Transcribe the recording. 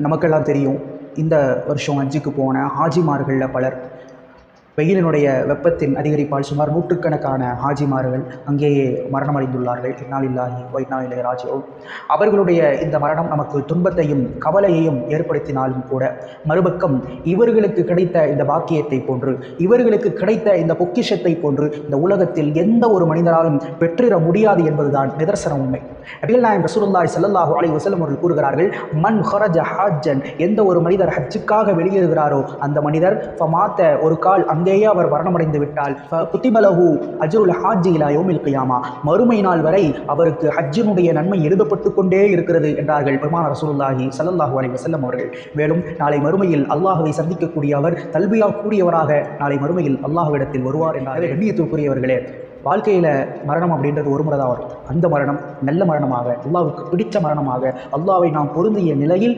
நமக்கெல்லாம் தெரியும், இந்த வருஷம் ஹஜ்ஜுக்கு போன ஹாஜிமார்களில் பலர் வெயிலினுடைய வெப்பத்தின் அதிகரிப்பால் சுமார் நூற்றுக்கணக்கான ஹாஜிமார்கள் அங்கேயே மரணமடைந்துள்ளார்கள். இன்னா லில்லாஹி வ இன்னா இலைஹி ராஜிஊன். அவர்களுடைய இந்த மரணம் நமக்கு துன்பத்தையும் கவலையையும் ஏற்படுத்தினாலும் கூட, மறுபக்கம் இவர்களுக்கு கிடைத்த இந்த பாக்கியத்தை போன்று, இவர்களுக்கு கிடைத்த இந்த பொக்கிஷத்தை போன்று இந்த உலகத்தில் எந்த ஒரு மனிதராலும் பெற்றிட முடியாது என்பதுதான் நிதர்சன உண்மை. நபிகள் நாயகம் ரசூலுல்லாஹி ஸல்லல்லாஹு அலைஹி வஸல்லம் அவர்கள் கூறுகிறார்கள், மன் ஹரஜ ஹஜ்ஜன், எந்த ஒரு மனிதர் ஹஜ்ஜுக்காக வெளியேறுகிறாரோ அந்த மனிதர் ஃபமாத்த, ஒரு கால் அங்கேயே அவர் மரணமடைந்து விட்டால், குத்திபலஹு அஜ்ருல் ஹாஜ்ஜி இலா யௌமில் கியாமா, மறுமை நாள் வரை அவருக்கு ஹஜ்ஜினுடைய நன்மை எழுதப்பட்டு கொண்டே இருக்கிறது என்றார்கள் பெருமானார் ரசூலுல்லாஹி ஸல்லல்லாஹு அலைஹி வஸல்லம் அவர்கள். மேலும் நாளை மறுமையில் அல்லாஹ்வை சந்திக்கக்கூடிய அவர் தல்பியா கூடியவராக நாளை மறுமையில் அல்லாஹ்விடத்தில் வருவார் என்றார்கள். கண்ணியத்திற்குரியவர்களே, வாழ்க்கையில் மரணம் அப்படின்றது ஒரு முறை தான் வரும். அந்த மரணம் நல்ல மரணமாக, அல்லாஹ்வுக்கு பிடித்த மரணமாக, அல்லாஹ்வை நாம் பொருந்திய நிலையில்